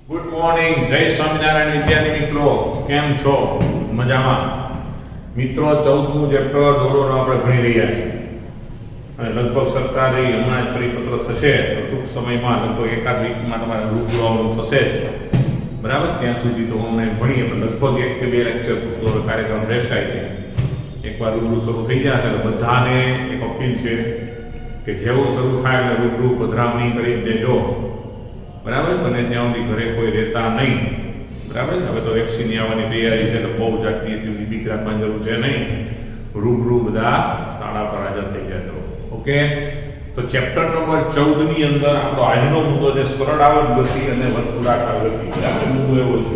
Good morning, જય સ્વામિનારાયણ વિદ્યાર્થી મિત્રો, કેમ છો? મજામાં? મિત્રો, 14મું ચેપ્ટર દોરોનો આપણે ભણી રહ્યા છીએ અને લગભગ સરકારી હમણાં જ પરિપત્ર થશે તો ટૂંક સમયમાં લગભગ એકાદ વીકમાં તમારે રૂબરૂ આવવાનું થશે જ, બરાબર? ત્યાં સુધી તો ઓનલાઈન ભણીએ પણ લગભગ 1 કે 2 લેક્ચર પૂરતો કાર્યક્રમ રહેશે. એકવાર રૂબરૂ શરૂ થઈ જશે એટલે બધાને એક અપીલ છે કે જેવું શરૂ થાય એટલે રૂબરૂ પધરામણી કરી દેજો, બરાબર? બને ત્યાં સુધી ઘરે કોઈ રહેતા નહીં, બરાબર? હવે તો વેક્સિન આવવાની તૈયારી છે એટલે બહુ જાતની એટલી બીક રાખવાની જરૂર છે નહીં. રૂબરૂ બધા શાળા પર હાજર થઈ જજો. ઓકે, તો ચેપ્ટર નંબર 14 ની અંદર આપણો આજનો મુદ્દો છે સરળાવર્ત ગતિ અને વર્તુળાકાર ગતિ. બરાબર? મુદ્દો એવો છે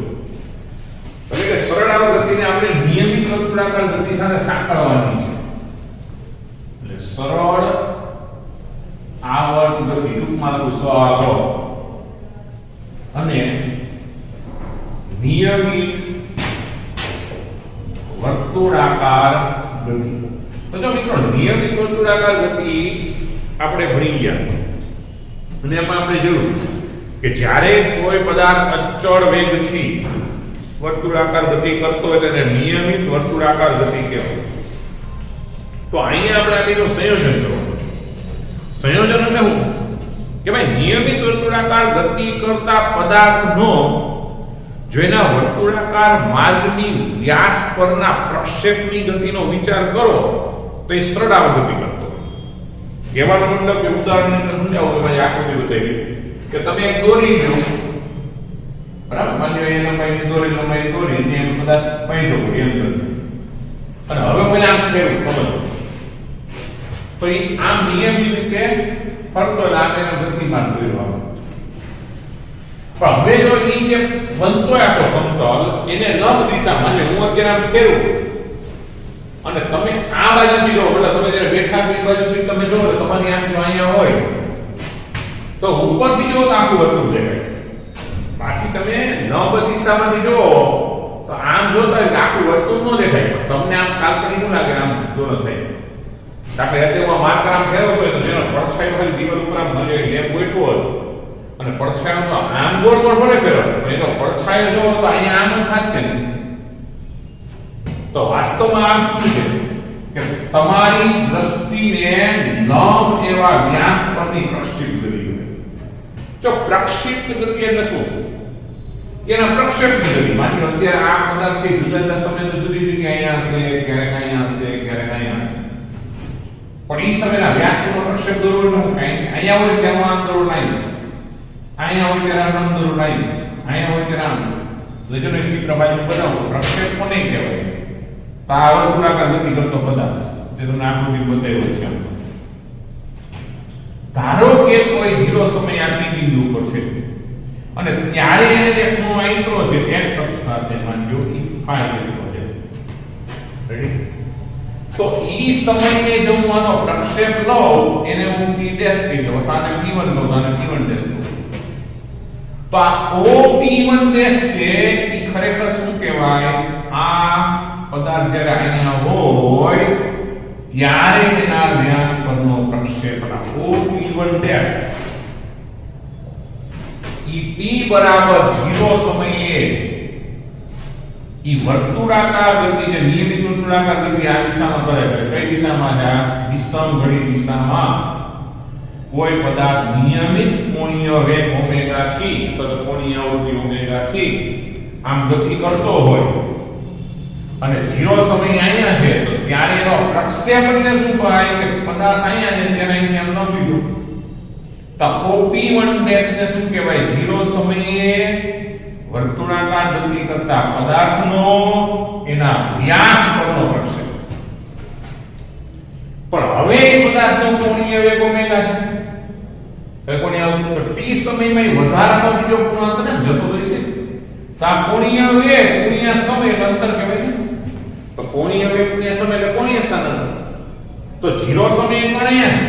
એટલે કે સરળાવર્ત ગતિને આપણે નિયમિત વર્તુળાકાર ગતિ સાથે સાંકળવાની છે. એટલે સરળ આવર્ત ગતિ, ટૂંકમાં લખું SAGA, અને નિયમિત વર્તુળાકાર ગતિ. તો જો મિત્રો, નિયમિત વર્તુળાકાર ગતિ આપણે ભણી ગયા અને એમાં આપણે જોયું કે જ્યારે કોઈ પદાર્થ અચળ વેગથી વર્તુળાકાર ગતિ કરતો હોય તેને નિયમિત વર્તુળાકાર ગતિ કહેવાય. તો અહીંયા આપણે આનું સંયોજન કરવાનું. સંયોજન એટલે શું? કે ભાઈ નિયમિત વર્તુળાકાર ગતિ કરતા પદાર્થનો જો એના વર્તુળાકાર માર્ગની વ્યાસ પરના પ્રક્ષેપની ગતિનો વિચાર કરો તો એ સરળાવર્ત ગતિ કરતો હોય. કહેવાનો મતલબ કે ઉદાહરણ સમજાવો કે ભાઈ આકૃતિ બતાવી કે તમે એક દોરી લો, બરાબર? માની લો એ લંબાઈની દોરી ને એમ પદાર્થ પાડ્યો હોય એમ કરી, અને હવે મને આમ ફેરવું ખબર તો એ આમ નિયમિત રીતે ફરતો લાગે ને ગતિમાન દોરવાનો. પણ હવે જો એ જે બનતો આખો સમતલ એને લંબ દિશામાં, એટલે હું અત્યારે આમ ફેરવું અને તમે આ બાજુથી જો, એટલે તમે જ્યારે બેઠા છો એ બાજુથી તમે જો તો તમારી આંખ અહીંયા હોય તો ઉપરથી જો તો આખું વર્તુળ દેખાય. બાકી તમે લંબ દિશામાંથી જો તો આમ જોતા હોય કે આખું વર્તુળ ન દેખાય, પણ તમને આમ કાલ્પનિક ન લાગે, આમ દોરો થાય. દાખલા તરીકે હું માર્કર આમ ફેરવતો હોય તો જેનો પડછાયો હોય દિવાલ ઉપર આમ લેમ્પ બેઠો હોય અને પડછાયો તો આમ ગોળ ભરે ફેરવો, પણ એનો પડછાયો જો તો અહીંયા આમ થાત કે નહીં. તો વાસ્તવમાં આમ શું છે કે તમારી દ્રષ્ટિને લંબ એવા વ્યાસ પરની પ્રક્ષિપ્ત ગતિ હોય. જો પ્રક્ષિપ્ત ગતિ એટલે શું? એના પ્રક્ષેપની ગતિ. માની લો અત્યારે આ પદાર્થ છે જુદા જુદા સમય તો જુદી જુદી અહીંયા હશે, ક્યારેક અહીંયા હશે, ક્યારેક અહીંયા હશે, પણ એ સમયના વ્યાસનો પ્રક્ષેપ દોરવાનો કઈ અહીંયા હોય ત્યારે આમ દોરો લાઈન, અહીંયા હોય ત્યારે આમ દોરો લાઈન, અહીંયા હોય ત્યારે આમ. લજનો ચિત્ર બાજુ બનાવો પ્રક્ષેપ કોને કહેવાય? તો આ વર્તુળાકાર ગતિ કરતો પદાર્થ જે તમને આકૃતિ બતાવ્યો છે. ધારો કે કોઈ 0 સમય આ P બિંદુ ઉપર છે અને ત્યારે એને જે ખૂણો આંતરો છે x અક્ષ સાથે માનજો e phi જેટલો છે. રેડી? તો ઈ સમયે જો હું આનો પ્રક્ષેપ લઉં એને હું p' કહી દઉં, અથવા આને p1 લઉં તો આને p1' લઉં, તો આ OP1' છે ઈ ખરેખર શું કહેવાય? આ પદાર્થ જ્યારે અહીંયા હોય ત્યારે એના વ્યાસ પરનો પ્રક્ષેપ OP1' ઈ t બરાબર 0 સમયે ઈ વર્તુળાકાર ગતિ, જે નિયમિત વર્તુળાકાર ગતિ આ દિશામાં કરે છે. કઈ દિશામાં? વિષમઘડી દિશામાં કોઈ પદાર્થ નિયમિત કોણીય વેગ ઓમેગા થી અથવા કોણીય આવૃત્તિ ઓમેગા થી આમ ગતિ કરતો હોય અને 0 સમય અહીંયા છે તો ત્યારે એનો પ્રક્ષેપ એટલે શું થાય કે પદાર્થ અહીંયા છે ત્યારે અહીંથી આમ ન લીધો તો OP1' ને શું કહેવાય? 0 સમયે વર્તુળાકાર ગતિ કરતા પદાર્થનો એના વ્યાસ પરનો પ્રક્ષેપ. પણ હવે એ પદાર્થનો કોણીય વેગ ઓમેગા છે, હવે કોણીય તો t સમયમાં વધારાનો બીજો પૂર્ણાંક ને જતો રહેશે. તો આ કોણીય વેગ ગુણ્યા સમય એટલે અંતર કહેવાય. તો કોણીય વેગ ગુણ્યા સમય એટલે કોણીય સ્થાનાંતર. તો 0 સમયે કોણ અહીંયા છે,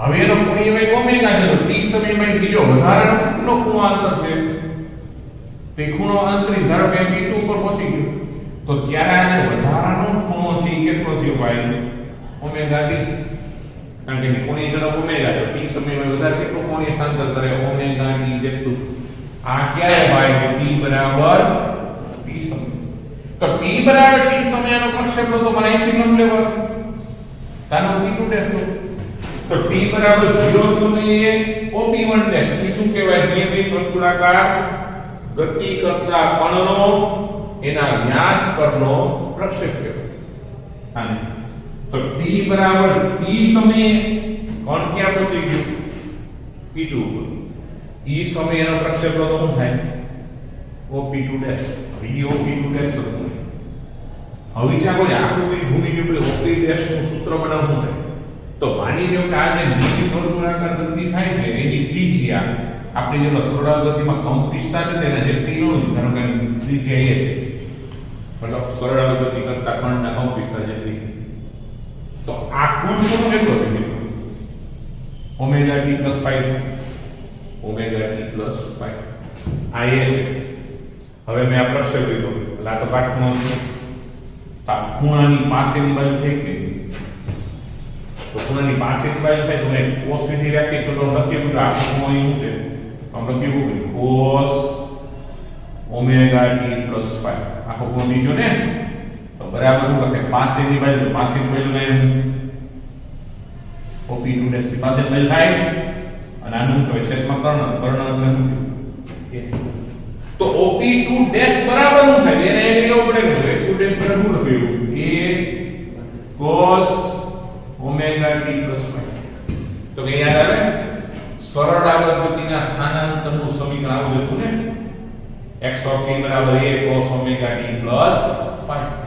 હવે એનો કોણીય વેગ ઓમેગા છે, તો t સમયમાં બીજો વધારાનો ખૂણો અંતર છે. તે ખૂણો અંતરી ધારો કે p2 ઉપર પહોંચી ગયો તો ત્યારે આ જે વધારાનો ખૂણો છે એ કેટલો થયો ભાઈ? Omega t. કારણ કે કોણીય ઝડપ ઓમેગા, તો t સમયમાં વધારે કેટલું કોણીય સ્થાનાંતર કરે? ઓમેગા t જેટલું. આ ક્યારે ભાઈ t બરાબર t સમય તો t બરાબર t સમયનો પ્રક્ષેપ લો તો મને અહીંથી લંબ લેવા તાનો p2 ડેશ લો તો t બરાબર 0 સમયે op1 ડેશ એ શું કહેવાય નિયમિત વર્તુળાકાર ગતિ કરતા કણનો એના વ્યાસ પરનો પ્રક્ષેપ કહેવાય આને તો t બરાબર t સમયે કોણ ક્યાં પહોંચી ગયું p2 ઉપર e સમયનો પ્રક્ષેપ લો તો શું થાય op2 ડેશ ઈ op2 ડેશ લખવું હવે વિચાર કરો આકૃતિ ભૂમિતિ ઉપર op ડેશ નું સૂત્ર બનાવવું થાય તો માની લો કે આ જે નિશ્ચિત વર્તુળાકાર ગતિ થાય છે એની ત્રિજ્યા આપણે જેનો સરળ ગતિમાં કંપિસ્તા છે તેના જેટલી નો ધારો કે ત્રિજ્યા એ છે મતલબ સરળ ગતિ કરતા કણના કંપિસ્તા જેટલી તો આ કુલ કોણ કેટલો છે મિત્રો ઓમેગા t + 5 ઓમેગા t + 5 આ એ છે હવે મેં આ પ્રક્ષેપ લીધો એટલે આ તો કાટખૂણો છે તો ખૂણાની પાસેની બાજુ થઈ ગઈ તો ખૂણાની પાસેની બાજુ થાય તો મેં cos વિધિ રાખી તો લખ્યું કે આ ખૂણો અહીં છે આમ લખ્યું કે cos ઓમેગા t + 5 આખો ખૂણો બીજો ને તો બરાબર શું લખે પાસેની બાજુ ને op2 ડેશ પાસેની બાજુ થાય અને આનું કહેવાય છેદમાં કર્ણ એટલે શું તો op2 ડેશ બરાબર શું થાય એને એ લેવું પડે કે op2 ડેશ બરાબર શું લખ્યું a cos ઓમેગા t + 5 તો કે યાદ આવે સરળ આવર્ત ગતિના સ્થાનાંતરનું સમીકરણ આવું હતું ને x of t બરાબર a cos ઓમેગા t + 5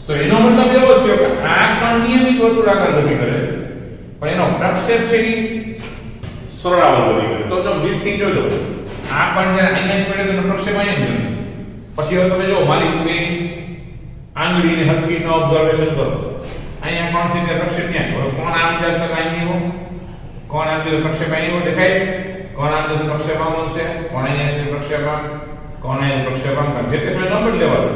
તો એનો મતલબ એવો છે કે આ કણ નિયમિત વર્તુળાકાર ગતિ કરે પણ એનો પ્રક્ષેપ છે એ સરળ આવર્ત ગતિ કરે તો જો મિલથી જોજો આ પણ જ્યારે અહીંયા પડે તો પ્રક્ષેપ અહીંયા જ કરે પછી હવે તમે જો મારી પેલી આંગળીને હરકીનો ઓબ્ઝર્વેશન કરો અહીંયા કોણ છે તે પ્રક્ષેપ ક્યાં હવે કોણ આમ જશે અહીંયા કોણ આમ જશે પ્રક્ષેપ અહીંયા દેખાય કોણ આમ જશે પ્રક્ષેપ આમ છે કોણ અહીંયા છે પ્રક્ષેપ આમ કોણ અહીંયા પ્રક્ષેપ આમ જે તે સમય નંબર લેવાનો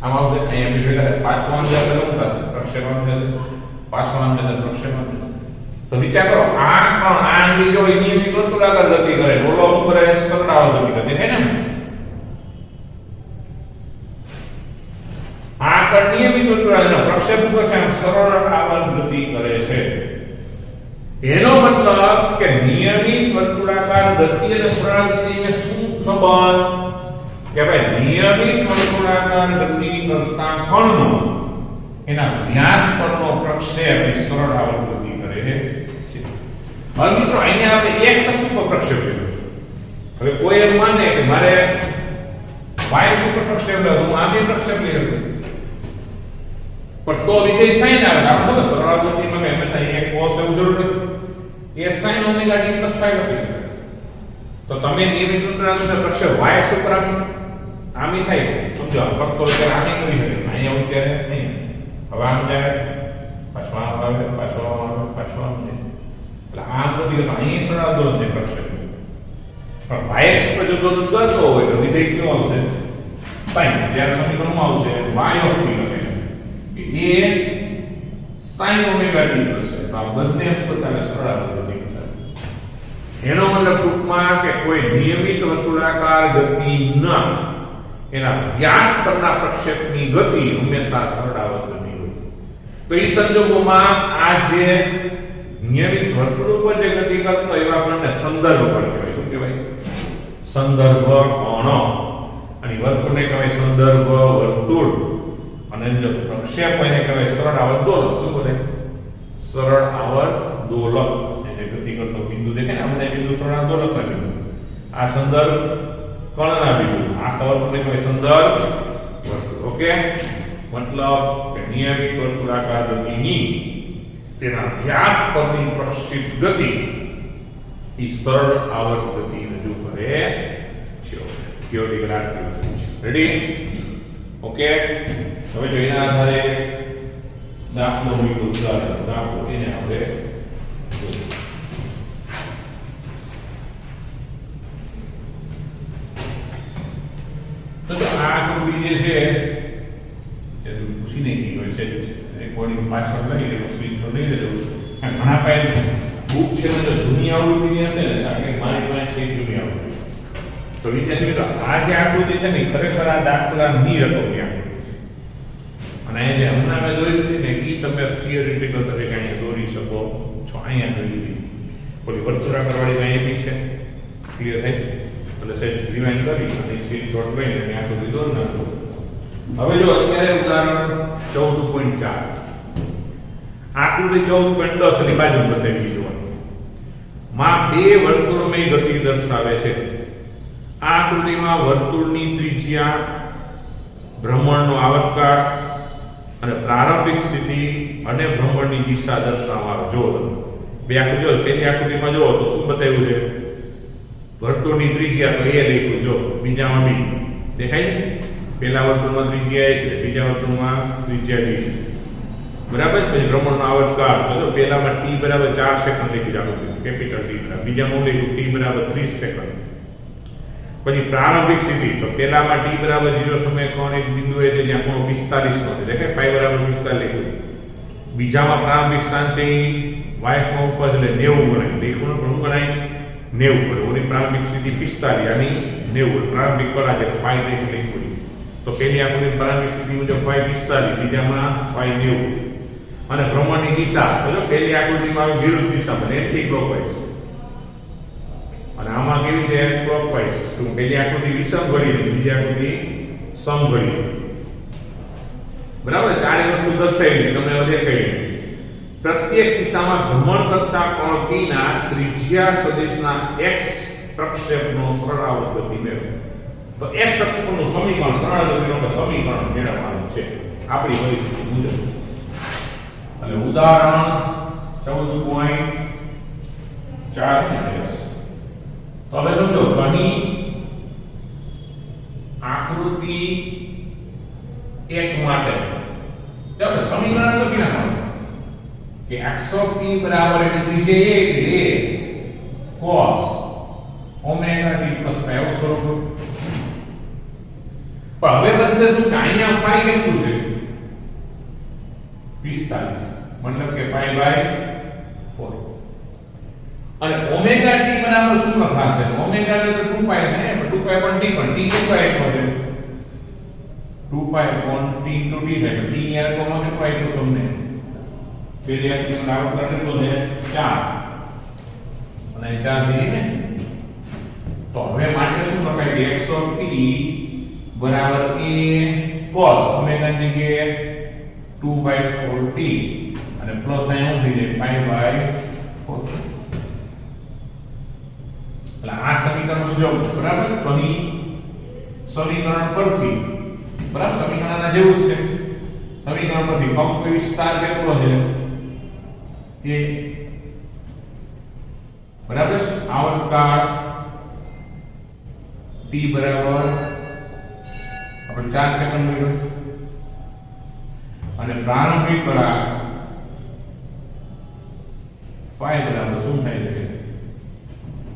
આમ આવશે અહીંયા ભેગા પાછો આમ જશે લંબ પ્રક્ષેપ આમ જશે પાછો આમ જશે પ્રક્ષેપ આમ જશે તો વિચાર કરો આ કોણ આ આંગળી જો નિયમિત વર્તુળાકાર ગતિ કરે ઓલો ઉપર સરળ આવર્ત ગતિ કરે દેખાય ને આ કણ નિયમિત વર્તુળાકાર પ્રક્ષેપ કરશે આમ સરળ આવર્ત ગતિ કરે છે એનો મતલબ કે નિયમિત વર્તુળાકાર ગતિ અને સરળ ગતિને શું સંબંધ કે ભાઈ નિયમિત વર્તુળાકાર ગતિ કરતા કણનો એના વ્યાસ પરનો પ્રક્ષેપ એ સરળ આવર્ત ગતિ કરે છે હવે મિત્રો અહીંયા આપણે એક અક્ષ ઉપર પ્રક્ષેપ લીધો હવે કોઈ એમ માને કે મારે y અક્ષ ઉપર પ્રક્ષેપ લેવો હું આ બે પ્રક્ષેપ લઈ રહ્યો પણ તો વિધેય sin આવે આપણે તો સરળ આવર્ત ગતિમાં હંમેશા એક cos એવું જરૂર નથી એ sin ઓમેગા t + 5 લખી શકાય તો તમે નિયમિત વર્તુળાકાર પ્રક્ષેપ y અક્ષ ઉપર આમી થાય સમજો ફક્ત અત્યારે આમી કરી શકે અહીંયા અત્યારે નહીં હવે આમ જાય પાછો આમ આવે પાછો આમ આવે પાછો આમ જાય એટલે આમ બધી તો અહીં સરળ આંદોલન છે પ્રક્ષેપ પણ y અક્ષ પર જો દોષ કરતો હોય તો વિધેય કેવું આવશે sin જ્યારે સમીકરણમાં આવશે y of t લખે એ sin ઓમેગા t + 5 તો આ બંને પોતાને સરળ આંદોલન એનો મતલબ ટૂંકમાં કે કોઈ નિયમિત વર્તુળાકાર ગતિના એના વ્યાસ પરના પ્રક્ષેપની ગતિ હંમેશા સરળ આવર્ત ગતિ હોય તો એ સંજોગોમાં આ જે નિયમિત વર્તુળ ઉપર જે ગતિ કરતો એવા આપણને સંદર્ભ કણ કહેવાય શું કહેવાય સંદર્ભ કોણ અને વર્તુળને કહેવાય સંદર્ભ વર્તુળ અને જો પ્રક્ષેપ એને કહેવાય સરળ આવર્ત દોલક શું બોલે સરળ આવર્ત દોલક ગતિ કરતો બિંદુ દેખાય ને આ બધા બિંદુ સરળ દોલકના બિંદુ આ સંદર્ભ કણના બિંદુ આ કવર પર કહેવાય સંદર્ભ વર્તુળ ઓકે મતલબ કે નિયમિત વર્તુળાકાર ગતિની તેના વ્યાસ પરની પ્રક્ષેપ ગતિ એ સરળ આવર્ત ગતિ રજૂ કરે છે થિયોરિટિકલ આર્ગ્યુમેન્ટ રેડી ઓકે હવે જો એના આધારે દાખલો મૂક્યો ઉદાહરણ દાખલો એને આપણે તો આ આકૃતિ જે છે એ પૂછી નહીં ગઈ હોય છે રેકોર્ડિંગ પાછળ લઈ લેજો સ્ક્રીનશોટ લઈ લેજો ઘણા પાસે બુક છે ને જો જૂની આવૃત્તિની હશે ને કારણ કે મારી પાસે છે જૂની આવૃત્તિ તો તો વિદ્યાર્થી મિત્રો આ જે આકૃતિ છે ને ખરેખર આ દાખલાની રકમની આકૃતિ છે. અને અહીંયા જે હમણાં મેં દોરી હતી ને એ તમે થિયરિટિકલ તરીકે અહીંયા દોરી શકો છો. અહીંયા દોરી દીધી ઓલી વર્તુળાકાર વાળી અહીંયા બી છે. ક્લિયર થાય છે? એટલે સેજ રિવાઇન્ડ કરી અને સ્ક્રીનશોટ લઈને અને આકૃતિ દોરી નાખો. હવે જો અત્યારે ઉદાહરણ 14.4 આકૃતિ 14.10 ની બાજુ બતાવી દીધું. માં બે વર્તુળોની ગતિ દર્શાવે છે. આ આકૃતિમાં વર્તુળની ત્રિજ્યા, ભ્રમણનો આવર્તકાળ અને પ્રારંભિક સ્થિતિ અને ભ્રમણની દિશા દર્શાવવા જો બે આકૃતિ જો પહેલી આકૃતિમાં જો તો શું બતાવ્યું છે? વર્તુળની ત્રિજ્યા તો એ લખ્યું જો, બીજામાં બી દેખાય છે. પહેલા વર્તુળમાં ત્રિજ્યા એ છે, બીજા વર્તુળમાં ત્રિજ્યા બી છે. બરાબર. પછી ભ્રમણનો આવર્તકાળ તો પહેલામાં t બરાબર 4 સેકન્ડ લખી રાખો, કેપિટલ T બરાબર. બીજામાં લખ્યું t બરાબર 30 સેકન્ડ. પછી પ્રારંભિક સ્થિતિ તો પહેલામાં t બરાબર 0 સમય કોણ એક બિંદુએ છે જ્યાં ખૂણો 45 નો છે, દેખાય phi બરાબર 45 લખ્યું. બીજામાં પ્રારંભિક સ્થાન છે y અક્ષ ઉપર એટલે 90 ગણાય. બે ખૂણો પણ ગણાય 90 પર. ઓની પ્રારંભિક સ્થિતિ 45 અને 90 પ્રારંભિક કળા છે phi લખ્યું. તો પહેલી આકૃતિ પ્રારંભિક સ્થિતિ મુજબ phi 45, બીજામાં phi 90. અને ભ્રમણની દિશા તો જો પહેલી આકૃતિમાં વિરુદ્ધ દિશામાં એન્ટી ક્લોકવાઇઝ અને આમાં કેવી છે? ક્લોકવાઇઝ. તો પહેલી આકૃતિ વિષમ ઘડી છે, બીજી આકૃતિ સમ ઘડી. બરાબર. ચારે વસ્તુ દર્શાવી તમને દેખાડી. પ્રત્યેક દિશામાં ભ્રમણ કરતા કોણ p ના ત્રિજ્યા સદિશના x પ્રક્ષેપનો સરળાવર્ત ગતિ મેળવો. તો x અક્ષ પરનું સમીકરણ સરળ ગતિનું સમીકરણ મેળવવાનું છે આપણી પરિસ્થિતિ મુજબ. અને ઉદાહરણ 14.4 તો હવે સમજો ઘણી આકૃતિ એક માટે ચાલો સમીકરણ લખી નાખો કે x of t બરાબર એટલે ત્રિજ્યા એટલે cos omega t plus phi આવું સ્વરૂપ. પણ હવે બનશે શું કે અહીંયા phi કેટલું છે? 45, મતલબ કે pi by 4. અને ઓમેગા t બરાબર શું લખાશે? ઓમેગા એટલે તો 2pi છે, પણ 2pi પણ t કેટલો એટલો છે? 2pi upon t into t છે. t ની આ કોમન કેટલો એટલો તમને પેલી આકૃતિનો આવર્તકાળ કેટલો છે? 4 અને 4 દીધી ને. તો હવે માટે શું લખાય કે x of t બરાબર a cos ઓમેગા ની જગ્યાએ 2/4t અને પ્લસ અહીંયા થઈ જાય pi/4. એટલે આ સમીકરણ મુજબ બરાબર ઘણી સમીકરણ પરથી બરાબર સમીકરણના જેવું જ છે. સમીકરણ પરથી કંપ વિસ્તાર કેટલો છે? એ બરાબર આવર્તકાળ t બરાબર આપણે 4 સેકન્ડ મેળવ્યો છે. અને પ્રારંભિક કળા phi બરાબર શું થાય છે?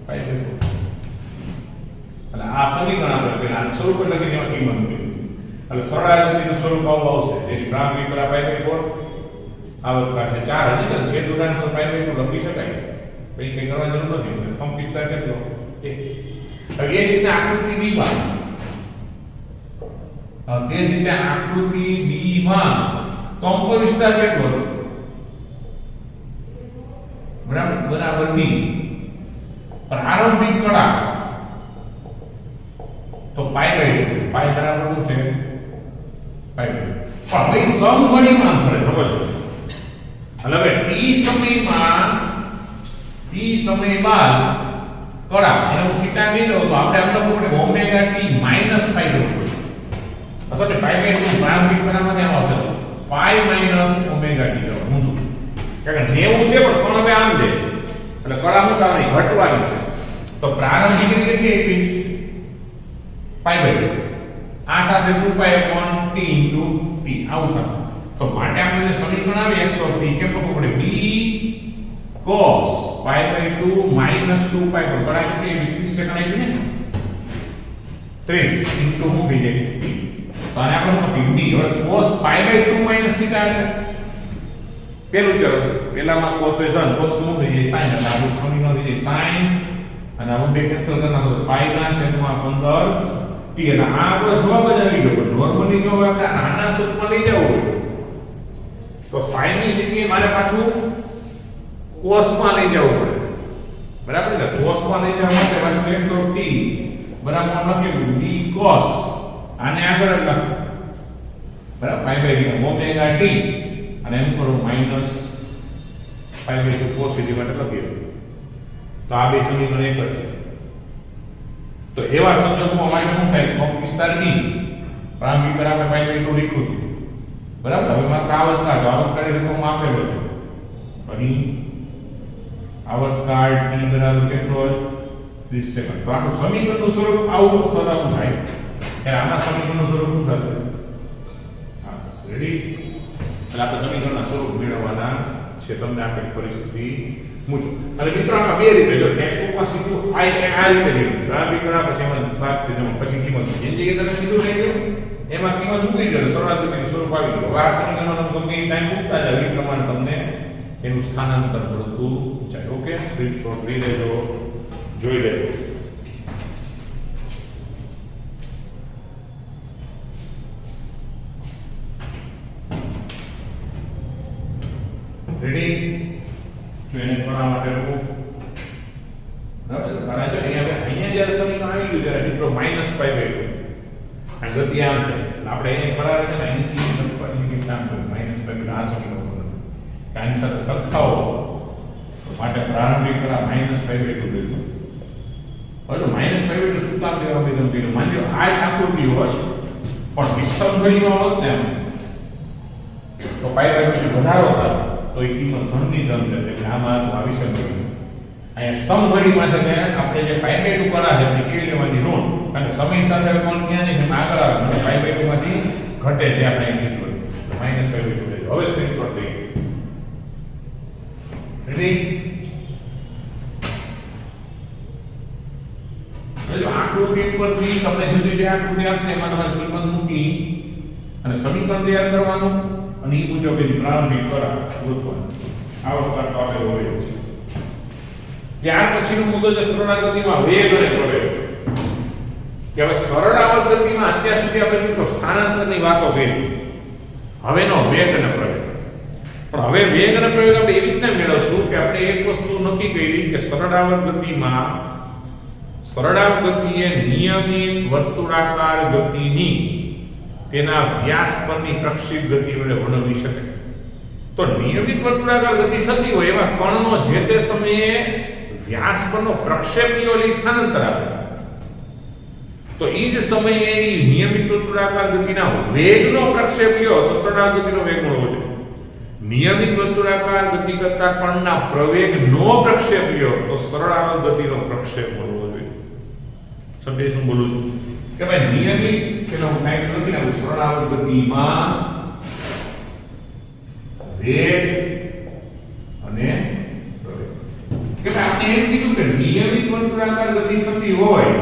phi છે. એટલે આ સમીકરણ આપણે પહેલા સ્વરૂપ લખી દેવા કિંમત મેળવી. એટલે સરળ ગતિનું સ્વરૂપ આવું આવશે. જેની પ્રારંભિક કળા π/4 આવર્તકાળ છે 4 હજી ને છેદ ઉડાન પર π/2 લખી શકાય. પછી કઈ કરવા જરૂર નથી. કંપ વિસ્તાર કેટલો? 1. હવે એ રીતે આકૃતિ b માં તે રીતે આકૃતિ b માં કંપ વિસ્તાર કેટલો? બરાબર b. પ્રારંભિક કળા તો π/2 phi બરાબર શું છે? π/2. પણ હવે સમઘડીમાં પડે સમજો. હવે t સમય બાદ કળા એનો થીટા મેળવો તો આપણે આમ લખવું પડે ઓમેગા t માઈનસ phi લખવું. અથવા કે π/2 પ્રારંભિક કળામાં આમ આવશે phi માઈનસ ઓમેગા t ઊંધું. કારણ કે 90 છે પણ કોણ હવે આમ દે એટલે કળા શું થવાની? ઘટવાની છે. તો પ્રારંભિક કેટલી π/2 આ થશે 2pi upon t into t આવું થશે. તો માટે આપણે સમીકરણ આવે x of t કેમ લખવું પડે? b cos π/2 minus 2pi પર કળા કેટલી 20 સેકન્ડ આવી ને 30 into હું થઈ જાય t. તો આને આપણે લખી b. હવે cos π/2 minus θ એટલે પેલું ચલો પહેલામાં cos હોય ધન cos શું થઈ જાય sin એટલે આપણું સમીકરણ થઈ જાય sin અને આ બે કેન્સલ કરી નાખો તો પાઈ ના છેદમાં 15 t એટલે આ આપણો જવાબ જ આવી ગયો. પણ નોર્મલી જો આપણે આના સ્વરૂપમાં લઈ જવું હોય તો sin ની જગ્યાએ મારે પાછું cos માં લઈ જવું પડે. બરાબર છે? cos માં લઈ જવા માટે પાછું x ઓફ t બરાબર લખ્યું d cos આને આગળ લખ બરાબર pi by d omega t અને એમ કરો minus pi by 2 cos t માટે લખ્યું. તો આ બે સમીકરણ એક જ છે. તો એવા સંજોગોમાં માટે શું થાય કોક વિસ્તારની પ્રારંભિક કર આપણે pi by 2 લખ્યું હતું. બરાબર? હવે માત્ર આવર્તકાળ આવર્તકાળની રકમ આપેલો છે. અહીં આવર્તકાળ t બરાબર કેટલો છે 30 સેકન્ડ. તો આનું સમીકરણનું સ્વરૂપ આવું સરળ થાય. ત્યારે આના સમીકરણનું સ્વરૂપ શું થશે? હા રેડી. એટલે આપણે સમીકરણના સ્વરૂપ મેળવવાના છે તમને આપેલી પરિસ્થિતિ મુજબ. અને મિત્રો આમાં બે રીતે જો ટેક્સ્ટબુકમાં સીધું આ રીતે લીધું પ્રારંભિક કરા પછી એમાં બાદ થઈ જવાનું પછી કિંમત જે જગ્યાએ તમે સીધું લઈ લો એમાં કિંમત મૂકી દો સરળતાથી સ્વરૂપ આવી ગયું. હવે આ સમીકરણમાં તમે ગમે ટાઈમ મૂકતા જાવ એ પ્રમાણે તમને એનું સ્થાનાંતર મળતું જાય. ઓકે, સ્ક્રીનશોટ લઈ લેજો, જોઈ લેજો. રેડી? તો એને કરવા માટે બરાબર કારણ કે અહીંયા જ્યારે સમીકરણ આવી ગયું ત્યારે મિત્રો માઈનસ પાઈ બાય 2 આ ગતિ આમ છે આપણે એને ફરાર છે ને અહીંથી લખવાની કામ કર્યું માઈનસ પાઈ બાય આ સમીકરણ આની સાથે સરખાવો માટે પ્રારંભિક કરા માઈનસ પાઈ બાય 2 લીધું. હવે માઈનસ પાઈ બાય 2 શું કામ લેવા મેં તમને કીધું માની લો આ આકૃતિ હોય પણ વિષમઘડીમાં હોત ને તો પાઈ બાય 2 વધારો થાય તો એ કિંમત ઘણની ધન છે એટલે આમાં આવી શકે. અહીંયા સમઘડીમાં છે કે આપણે જે પાઈ બાય 2 કરા છે તે કેવી લેવાની ઋણ કારણ કે સમય સાથે કોણ ક્યાં છે એમ આગળ આવે એટલે પાઈ બાય 2 માંથી ઘટે છે આપણે કીધું માઈનસ પાઈ બાય 2 લેજો. હવે સ્ક્રીનશોટ લઈએ. રેડી? જો આકૃતિ પરથી તમને જુદી જુદી આકૃતિ આપશે એમાં તમારે કિંમત મૂકી અને સમીકરણ તૈયાર કરવાનું અને એ મુજબ એની પ્રારંભિક કરા ગોતવાનું. આવો કરતો આપેલો હોય છે. ત્યાર પછીનો મુદ્દો છે સરળાગતિમાં વેગ અને પ્રવેગ. કે હવે સરળાવર્ત ગતિમાં અત્યાર સુધી આપણે મિત્રો સ્થાનાંતરની વાતો કરી. હવેનો વેગ અને પ્રવેગ. પણ હવે વેગ અને પ્રવેગ આપણે એવી રીતના મેળવશું કે આપણે એક વસ્તુ નક્કી કરી કે સરળાવર્ત ગતિમાં સરળાવર્ત ગતિ એ નિયમિત વર્તુળાકાર ગતિની તેના વ્યાસ પરની પ્રક્ષેપ ગતિ વડે વર્ણવી શકે. તો નિયમિત વર્તુળાકાર ગતિ થતી હોય એવા કણનો જે તે સમયે વ્યાસ પરનો પ્રક્ષેપીય લઈ સ્થાનાંતર આપે તો એ જ સમયે નિયમિત વર્તુળાકાર ગતિના વેગનો પ્રક્ષેપીય તો સરળાવર્ત ગતિનો વેગ મળવો જોઈએ. નિયમિત વર્તુળાકાર ગતિ કરતા કણના પ્રવેગનો પ્રક્ષેપીય તો સરળાવર્ત ગતિનો પ્રક્ષેપ મળવો જોઈએ. સમજે શું બોલું છું કે ભાઈ નિયમિત એનો ટાઈપ નથી ને સરળાવર્ત ગતિમાં વેગ અને પ્રવેગ કે ભાઈ આપણે એમ કીધું કે નિયમિત વર્તુળાકાર ગતિ થતી હોય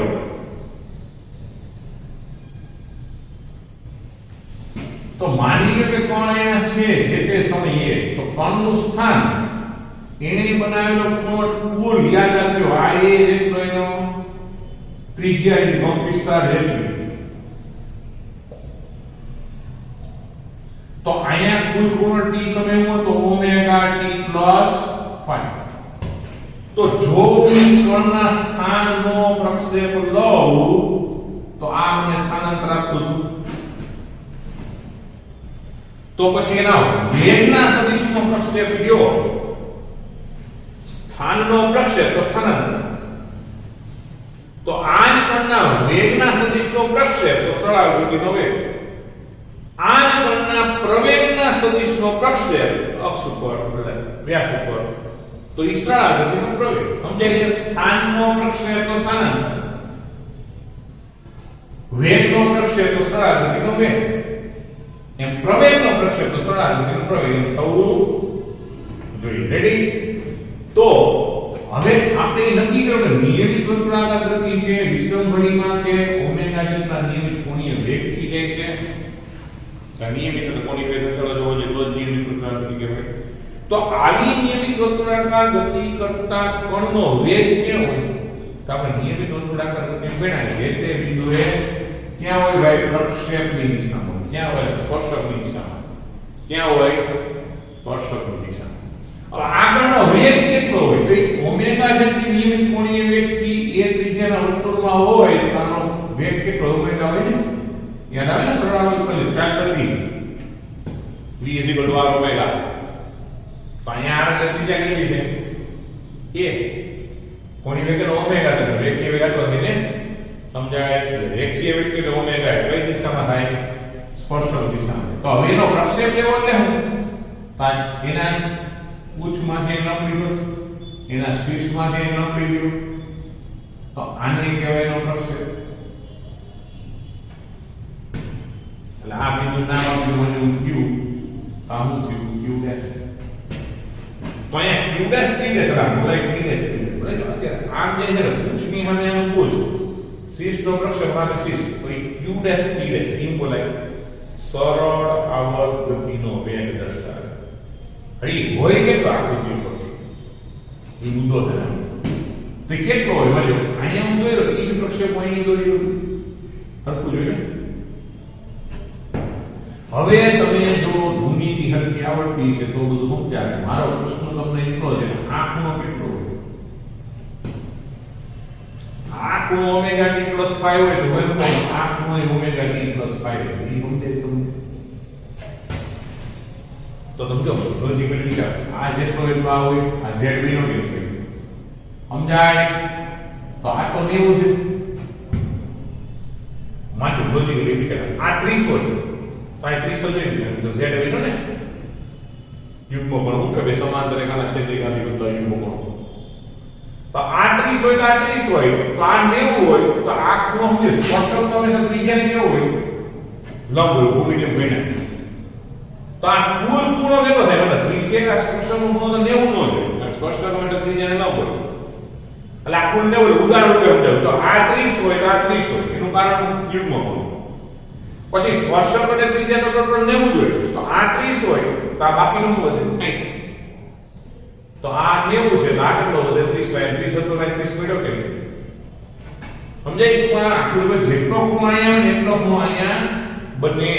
તો માની લો કે કોણ અહીંયા છે જે તે સમયે તો કણનું સ્થાન એને બનાવેલો ખૂણો કુલ યાદ રાખજો આ એ જેટલો એનો ત્રિજ્યા એટલે ભૌમિતિક વિસ્તાર એટલે તો અહીંયા કુલ ખૂણો t સમયમાં તો ઓમેગા t પ્લસ 5 તો જો હું કણના સ્થાનનો પ્રક્ષેપ લઉં તો આ મને સ્થાનાંતર આપતું હતું તો પછી એના વેગના સદિશનો પ્રક્ષેપ લ્યો સ્થાનનો પ્રક્ષેપ તો સ્થાનાંતર તો આ કણના વેગના સદિશનો પ્રક્ષેપ તો સરળાવર્ત ગતિનો વેગ આ કણના પ્રવેગના સદિશનો પ્રક્ષેપ અક્ષ ઉપર વ્યાસ ઉપર તો ઈ સરળાવર્ત ગતિનો પ્રવેગ સમજાય છે. સ્થાનનો પ્રક્ષેપ તો સ્થાનાંતર વેગનો પ્રક્ષેપ તો સરળાવર્ત ગતિનો વેગ એમ પ્રવેગનો પ્રક્ષેપ તો સરળાવર્ત ગતિનો પ્રવેગ એમ થવું જોઈએ. રેડી? તો હવે આપણે નક્કી કર્યું કે નિયમિત વર્તુળાકાર ગતિ છે વિષમઘડીમાં છે ઓમેગા જેટલા નિયમિત કોણીય વેગથી જાય છે. નિયમિત એટલે કોણીય વેગ અચળ જ હોવો જોઈએ તો જ નિયમિત વર્તુળાકાર ગતિ કહેવાય. તો આવી નિયમિત વર્તુળાકાર ગતિ કરતા કણનો વેગ કેવો હોય તો આપણે નિયમિત વર્તુળાકાર ગતિ ભણાય છે તે બિંદુએ ક્યાં હોય ભાઈ પ્રક્ષેપની દિશામાં, ક્યાં હોય સ્પર્શકની દિશામાં, ક્યાં હોય સ્પર્શકની દિશામાં. હવે આગળનો વેગ કેટલો હોય તો ઓમેગા જેટલી નિયમિત કોણીય વેગથી એ ત્રિજ્યાના વર્તુળમાં હોય તો આનો વેગ કેટલો ઓમેગા હોય ને યાદ આવે ને સરળાવટ કરી ચાલ ગતિ v r ઓમેગા. તો અહીંયા r એટલે ત્રિજ્યા કેટલી છે a કોણીય વેગ એટલે ઓમેગા એટલે રેખીય વેગ આટલો થાય ને સમજાય. એટલે રેખીય વેગ એટલે ઓમેગા કઈ દિશામાં થાય સ્પર્શક દિશામાં. તો હવે એનો પ્રક્ષેપ લેવો એટલે હું એના પૂછમાંથી લંબ લીધો, એના શીર્ષમાંથી લંબ લીધો, તો આને કહેવાય એનો પ્રક્ષેપ. એટલે આ બિંદુ નામ આપ્યું મને q, તો આ શું થયું q ડેશ. તો અહીંયા q ડેશ p ડેશ રાખો રાઈટ p ડેશ બરાબર. અત્યારે આમ જે છે પૂછની મને એનું પૂછ શીર્ષનો પ્રક્ષેપ અને શીર્ષ તો એ q ડેશ p ડેશ એમ બોલાય. સરળ આવર્ત ગતિનો વેગ દર્શાવે. હરી હોય કેટલો આકૃતિ ઉપર એ મુદ્દો ધરાવે તો કેટલો હોય મળ્યો અહીંયા હું દોર્યો એ જ પ્રક્ષેપ અહીં દોર્યો હરખું જોયું. હવે તમે જો ભૂમિતિ હરખી આવડતી છે તો બધું સમજાય. મારો પ્રશ્ન તમને એટલો છે આ ખૂણો કેટલો હોય. આ ખૂણો ઓમેગા ટી પ્લસ 5 હોય તો હવે આ ખૂણો ઓમેગા ટી પ્લસ 5 હોય એ સમજાય તમને. તો સમજો લોજિકલ વિચાર આ જેટલો એટલો આ હોય આ z નો કેટલો સમજાય. તો આ તો 90 છે માનો લોજિકલ વિચાર આ 30 હોય તો આ 30 જોઈએ તો z નો ને યુગ્મ કોણ કે બે સમાંતર રેખાના છેદરેખાની બદલા યુગ્મ કોણ. તો આ 30 હોય તો આ 30 હોય તો આ 90 હોય તો આ ખૂણો સમજો સ્પર્શક તો હંમેશા ત્રિજ્યાને કેવો હોય લંબ હોય ભૂમિને ભેણા. તો આ કુલ ખૂણો કેટલો થાય એટલે ત્રિજ્યા સ્પર્શકનો ખૂણો તો 90 નો છે સ્પર્શક એટલે ત્રિજ્યાને લંબ હોય એટલે આ કુલ 90 ઉદાહરણ રૂપે સમજાવું તો આ 30 હોય તો આ 30 હોય એનું કારણ યુગ્મ કોણ. પછી સ્પર્શક એટલે ત્રિજ્યાનો ટોટલ 90 હોય તો આ 30 હોય તો આ બાકીનું વધે 60. તો આ 90 છે તો આ કેટલો વધે 30 હોય 30 તો 30 પડ્યો કે સમજાય. પણ આખું જેટલો ખૂણો અહીંયા ને એટલો ખૂણો અહીંયા બને.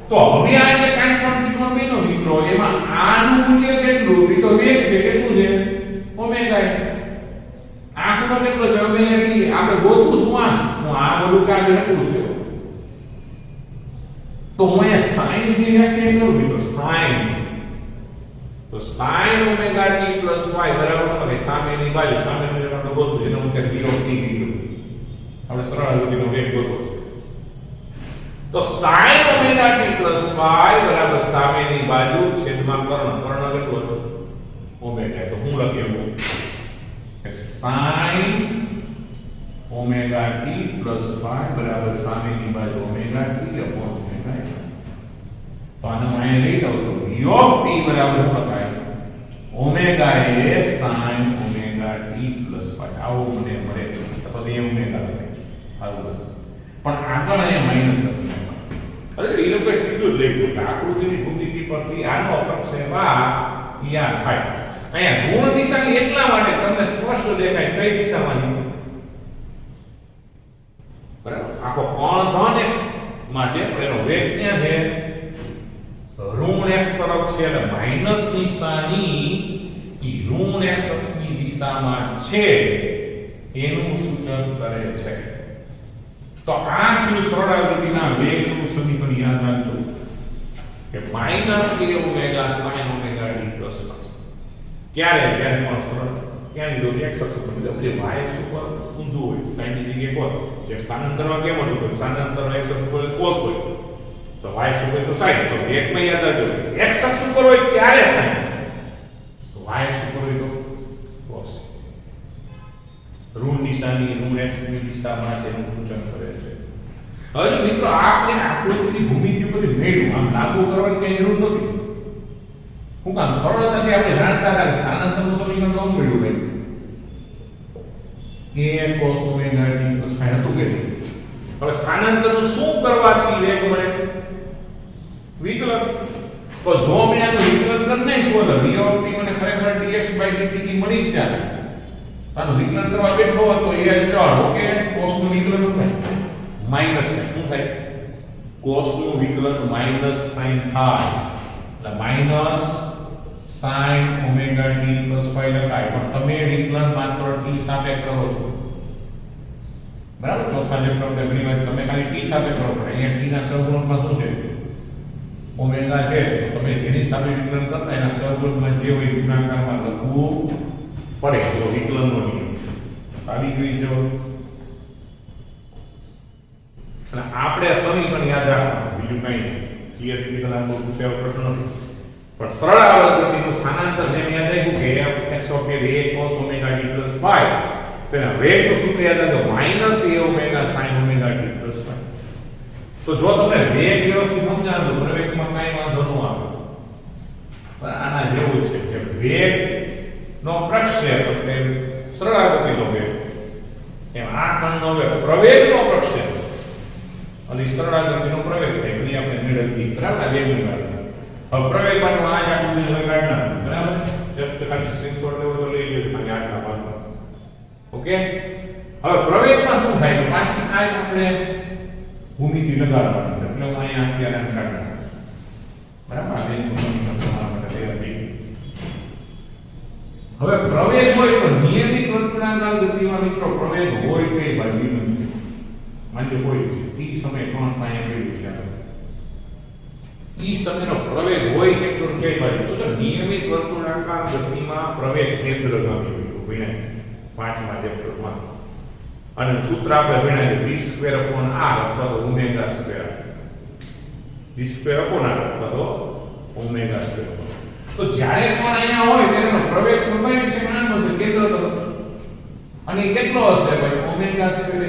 તો હવે આ જે કાટકોણ ત્રિકોણ બન્યો મિત્રો એમાં આનું મૂલ્ય કેટલું તો વેગ છે કેટલું છે ઓમેગા. આ ખૂણો કેટલો છે ઓમેગા ટી. આપણે ગોતવું શું આ હું આ બોલું કે આ કેટલું છે તો હું અહીંયા sin ની વ્યાખ્યા કરું મિત્રો sin. તો sin omega T plus y બરાબર મને સામેની બાજુ સામેની બાજુ આપણે ગોતવું એનો ઉત્તર 0 t કીધું. આપણે સરળ ગતિનો વેગ ગોતવો છે. તો sin omega T plus y બરાબર સામેની બાજુ છેદમાં કર્ણ. કર્ણ કેટલો હતો ઓમેગા. તો હું લખી શકું કે sin omega T plus y બરાબર સામેની બાજુ ઓમેગા ટી અપોન ઓમેગા. તો આનો અહીં લઈ લઉં તો v ઓફ t બરાબર શું લખાય ઓમેગા એ sin omega T plus y આવું મને મળે અથવા તો એ ઓમેગા લખાય આવું. પણ આગળ અહીંયા માઈનસ લખી અરે એ લોકો સીધું જ લખ્યું કે આકૃતિની ભૂમિતિ પરથી આનો પ્રક્ષેપ આ થાય. અહીંયા ઋણ દિશાની એટલા માટે તમને સ્પષ્ટ દેખાય કઈ દિશામાં બરાબર. આખો કોણ ધન x માં છે પણ એનો વેગ ક્યાં છે ઋણ x તરફ છે એટલે માઈનસ નિશાની ઈ ઋણ x અક્ષની દિશામાં છે એનું સૂચન કરે છે. તો આ શું સરળ ગતિના વેગનું સમીકરણ યાદ રાખજો કે minus a omega sin omega t plus ક્યારે જ્યારે પણ સરળ ક્યાં લીધો x અક્ષ ઉપર લીધો એટલે y અક્ષ ઉપર ઊંધું હોય sin ની જગ્યાએ cos. જે સ્થાનાંતરમાં કેમ હતું સ્થાનાંતર x અક્ષ ઉપર cos હોય તો y અક્ષ ઉપર તો sin. તો એકમાં યાદ રાખજો x અક્ષ ઉપર હોય ત્યારે sin તો y અક્ષ ઉપર હોય તો cos. ઋણ નિશાની ઋણ x ની દિશામાં છે એનું સૂચન કરે છે. હવે મિત્રો આ જે આકૃતિની ભૂમિતિ ઉપર મેળવું આમ લાગુ કરવાની કઈ જરૂર નથી. હું કામ સરળતાથી આપણે જાણતા હતા કે સ્થાનાંતરનું સમીકરણ કોણ મેળવ્યું ભાઈ a cos omega t plus phi હતું કે હવે સ્થાનાંતરનું શું કરવાથી વેગ મળે વિકલન. તો જો મેં આનું વિકલન કરી નાખ્યું તો v ઓફ t મને ખરેખર dx by dt થી મળી જ જાય. આનું વિકલન કરવા બેઠો હોય તો એ અચળ ઓકે cos નું વિકલન શું થાય માઈનસ શું થાય cos નું વિકલન માઈનસ sin થાય એટલે minus sin omega t plus phi લખાય પણ તમે વિકલન માત્ર t સાપેક્ષ કરો છો બરાબર ચોથા ચેપ્ટર ઘણી વાર તમે ખાલી t સાપેક્ષ કરો પણ અહીંયા t ના સહગુણકમાં શું છે ઓમેગા છે તો તમે જેની સામે વિકલન કરતા એના સહગુણકમાં જે હોય ગુણાકારમાં લખવું પડે તો વિકલનનો નિયમ આવી ગઈ જો અને આપણે આ સમીકરણ યાદ રાખવાનું બીજું કંઈ નહીં થિયરિટિકલ આમ બહુ પૂછાયો પ્રશ્ન નથી પણ સરળ આવર્ત ગતિનું સ્થાનાંતર જેમ યાદ રાખ્યું કે f(x) એ cos omega t plus phi તેના વેગનું સૂત્ર યાદ રાખો minus a omega sin omega t plus phi તો જો તમને વેગ વ્યવસ્થિત સમજાવો તો પ્રવેગમાં કાંઈ વાંધો ન આવે પણ આના જેવું છે કે વેગ નો પ્રક્ષેપ એટલે સરળ ગતિનો વેગ એમ આ કણનો વેગ પ્રવેગનો પ્રક્ષેપ અને સરળ ગતિનો પ્રવેગ થાય એટલે આપણે મેળવીએ બરાબર વેગની વાત હવે પ્રવેગ માટે આ જ આકૃતિ લગાડના બરાબર જસ્ટ ખાલી સ્ક્રીનશોટ લેવો તો લઈ લેજો ખાલી આટલા ભાગ ઓકે હવે પ્રવેગમાં શું થાય તો પાછી આ જ આપણે ભૂમિતિ લગાડવાની છે એટલે હું અહીંયા અત્યારે આને કાઢી નાખું બરાબર આ વેગનું સમીકરણ તમારા માટે તૈયાર થઈ ગયું હવે પ્રવેગ હોય તો નિયમિત વર્તુળાકાર ગતિમાં મિત્રો પ્રવેગ હોય કઈ બાજુ નથી માની લો કોઈ t સમય કોણ થાય એમ કહ્યું છે આપણે e સમયનો પ્રવેગ હોય કે તો કઈ બાજુ તો નિયમિત વર્તુળાકાર ગતિમાં પ્રવેગ કેન્દ્રગામી હોય ભણ્યા પાંચમા ચેપ્ટરમાં અને સૂત્ર આપણે ભણ્યા v સ્ક્વેર અપોન r અથવા તો omega square v square upon r અથવા તો ઓમેગા સ્ક્વેર તો જ્યારે પણ અહીંયા હોય ત્યારે પ્રવેગ સંભાવ્ય છે આમ હશે કેન્દ્ર તરફ અને કેટલો હશે ભાઈ ઓમેગા સ્ક્વેર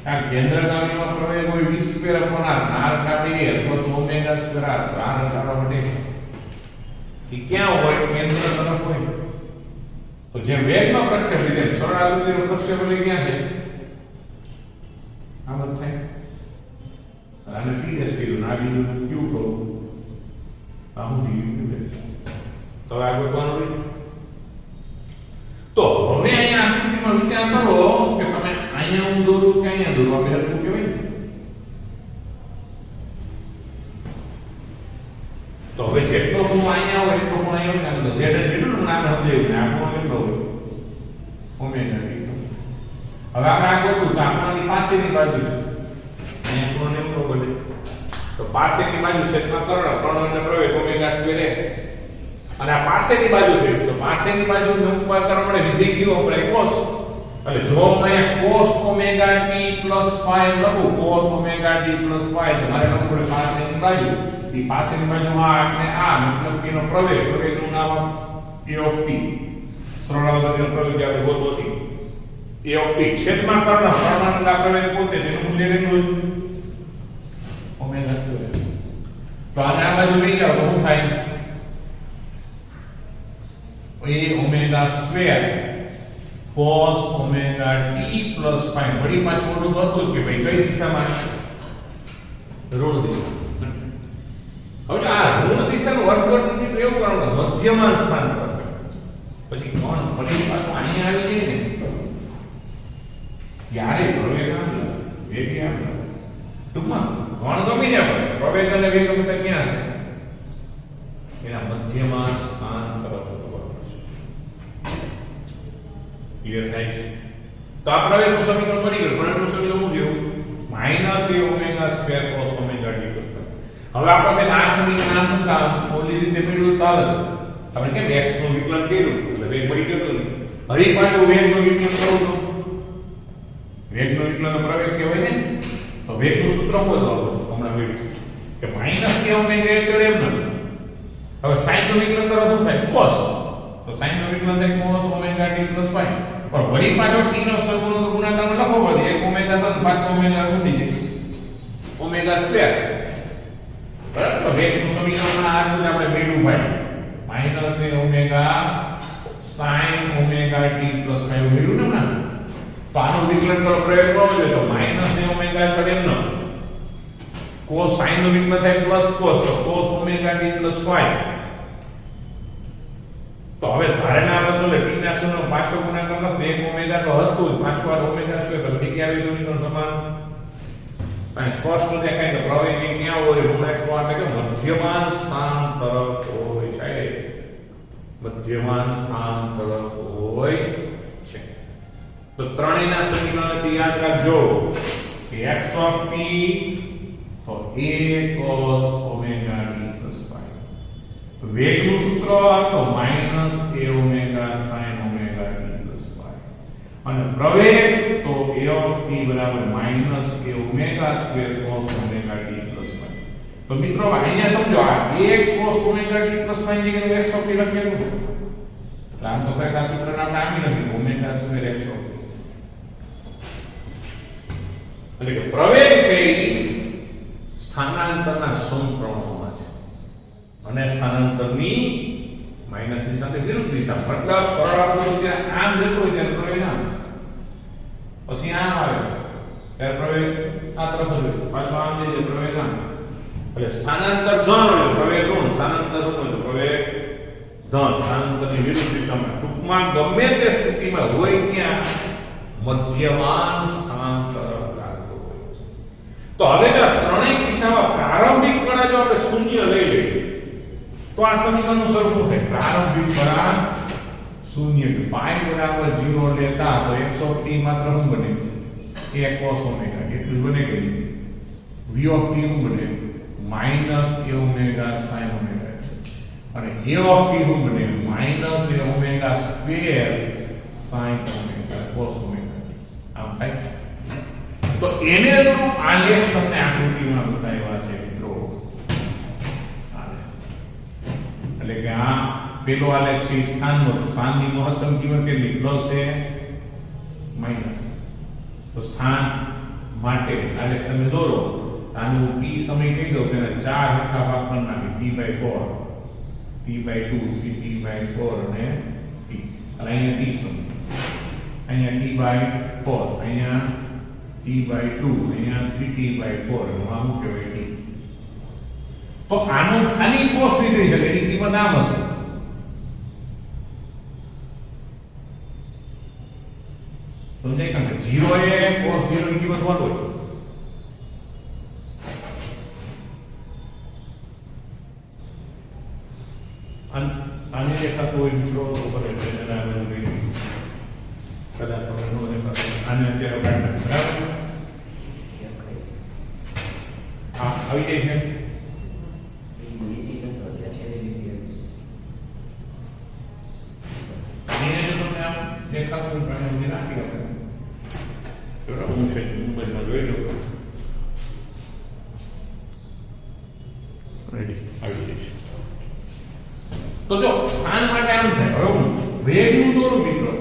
આ કેન્દ્રગામીમાં પ્રવેગ હોય v square upon r r કાઢે અથવા તો ઓમેગા સ્ક્વેર r તો r કાઢવા માટે એ ક્યાં હોય કેન્દ્ર તરફ હોય તો જે વેગનો પ્રક્ષેપ લીધે સરળ ગતિનો પ્રક્ષેપ લઈ ક્યાં છે આમ જ થાય આને p ડેશ કર્યું આ બિંદુ q કહો આ હું q ડેશ તો આ ગોતવાનું રહી તો હવે અહીંયા આકૃતિમાં વિચાર કરો કે તમે અહીંયા હું દોરું કે અહીંયા દોરું આ બે હરખું કહેવાય તો હવે જેટલો હું અહીંયા હોય એટલો હું અહીંયા હોય તો z જ કેટલું નામ સમજાયું ને આપણો કેટલો હોય ઓમેગા t હવે આપણે આ ગોતું તો આપણાની પાસેની બાજુ છે અહીંયા કોણ એમ ન બને તો પાસેની બાજુ છેદમાં કર્ણ અને પ્રવેગ ઓમેગા સ્ક્વેર અને આ પાસેની બાજુ છે તો પાસેની બાજુ ઉપર કરવા માટે વિધેય કયો વપરાય cos એટલે જો હું અહીંયા cos ઓમેગા t phi લખું cos ઓમેગા t phi તો મારે લખવું પડે પાસેની બાજુ એ પાસેની બાજુ આ એટલે આ મતલબ કે એનો પ્રવેગનું નામ a of t સરળ અવસ્થાનો પ્રવેગ આપણે ગોતો છે a of t છેદમાં કર્ણના પ્રવેગ પોતે તેનું મૂલ્ય કેટલું ઓમેગા સ્ક્વેર તો આને આ બાજુ લઈ જાવ તો શું થાય a omega square cos omega t phi વળી પાછું ઓલું હતું કે ભાઈ કઈ દિશામાં ઋણ દિશા હવે આ ઋણ દિશાનું વર્ગવર્તની પ્રયોગ કરવાનો મધ્યમાન સ્થાન પર પછી કોણ ફરી પાછું અહીંયા આવી જાય ને ત્યારે પ્રવેગ આમ વેગ આમ ટૂંકમાં કોણ ગમી જાય પડે પ્રવેગ અને વેગ હંમેશા ક્યાં છે એના મધ્યમાન સ્થાન તરફ ક્લિયર થાય છે તો આ પ્રવેગનું સમીકરણ બની ગયું પ્રવેગનું સમીકરણ શું થયું minus a omega square cos omega t plus હવે આપણે આ સમીકરણ આમ કામ ઓલી રીતે મેળવ્યું તો હાલ આપણે કેમ x નું વિકલન કર્યું એટલે વેગ મળી ગયો હરી પાછું વેગનું વિકલન કરું તો વેગનું વિકલન પ્રવેગ કહેવાય ને તો વેગનું સૂત્ર શું હતું હમણાં મેળવ્યું કે માઈનસ a ઓમેગા એટલે એમ ન હવે sin નું વિકલન કરો શું થાય cos તો sin નું વિકલન થાય cos omega t plus phi પણ વળી પાછો t નો સહગુણક ગુણાકારમાં લખવો પડે 1 ઓમેગા તો પાછો ઓમેગા ઉડી જાય ઓમેગા સ્ક્વેર બરાબર તો વેગનું સમીકરણ આ રીતે આપણે મેળવ્યું ભાઈ minus a omega sin omega t plus phi મેળવ્યું ને તો આનું વિકલન કરો પ્રયોગ કરવો જોઈએ તો માઈનસ a ઓમેગા ચડે ન cos sin નું વિકલન થાય પ્લસ cos તો cos omega t plus phi તો હવે ધારેના બદલે t ના સમયનો પાછો ગુણાકાર લખ 1 ઓમેગા તો હતું જ, પાછો આ ઓમેગા સ્ક્વેર તો જગ્યા આવી સમીકરણ સમાન. અને સ્પષ્ટ દેખાય કે પ્રવેગ ક્યાં હોય, ઋણ x એટલે કે મધ્યમાન સ્થાન તરફ હોય છે, મધ્યમાન સ્થાન તરફ હોય છે. તો ત્રણેયના સમીકરણથી યાદ રાખજો કે x of t તો a cos omega t plus phi. વેગનું સૂત્ર તો minus a omega sin omega t plus phi. અને પ્રવેગ તો a of t બરાબર minus a omega square cos omega t plus phi. તો મિત્રો અહીંયા સમજો આ a cos omega t plus phi ની જગ્યાએ x of t લખેલું છે. આમ તો ખરેખર આ સૂત્રને આપણે આમ લખીએ omega square x of t. એટલે કે પ્રવેગ છે એ સ્થાનાંતરના સમપ્રમાણમાં છે અને સ્થાનાંતરની માઈનસની સાથે વિરુદ્ધ દિશામાં. મતલબ સરળ આપણું જ્યારે આમ જતો હોય ત્યારે પ્રવેગ આમ, પછી આમ આવે ત્યારે પ્રવેગ આ તરફ જ હોય, પાછો આમ જઈએ પ્રવેગ આમ. એટલે સ્થાનાંતર ધન હોય પ્રવેગ ઋણ, સ્થાનાંતર ઋણ હોય પ્રવેગ ધન, સ્થાનાંતરની વિરુદ્ધ દિશામાં. ટૂંકમાં ગમે તે સ્થિતિમાં હોય ત્યાં મધ્યમાન સ્થાન તરફ લાગતો હોય. તો હવે આ ત્રણેય દિશામાં પ્રારંભિક કળા જો આપણે શૂન્ય લઈ લઈએ તો આ સમીકરણનું સરખું થાય. પ્રારંભિક કળા શૂન્ય, phi બરાબર 0 લેતા તો x of t માત્ર શું બને? a cos omega એટલું બને કે v of t શું બને? Minus a omega sin omega. અને a of t શું બને? Minus a omega square sin omega cos omega. આમ થાય. તો એને અનુરૂપ આલેખ તમને આકૃતિમાં બતાવ્યા છે મિત્રો. એટલે કે આ પેલો આલેખ છે સ્થાનનો, સ્થાનની મહત્તમ કિંમત કેટલી? પ્લસ એ માઈનસ. તો સ્થાન માટે આલેખ તમે દોરો, આનું p સમય કહી દો તેને 4 હરખા ભાગ કરી નાખી, p/4 p/2 થી p/4 અને t. અને અહીંયા t સમય, અહીંયા t/4, અહીંયા t/2, અહીંયા 3t/4, આમ કહેવાય t. તો આનો ખાલી cos લીધી છે એની કિંમત આમ હશે. સમજાય? કારણ કે 0 એ cos 0 ની કિંમત 1 હોય. આને દેખાતું હોય મિત્રો ઉપર એટલે જરા બધું લઈ કદાચ તમે નો દેખાતું આને અત્યારે કાઢી બરાબર. હા આવી જાય છે. દેખાતું પ્રાણી રાખી આપણે હું છે મોબાઈલમાં જોઈ લો. રેડી આવી જઈશ. તો જો સ્થાન માટે આમ થાય. હવે હું વેગનું દોરું મિત્રો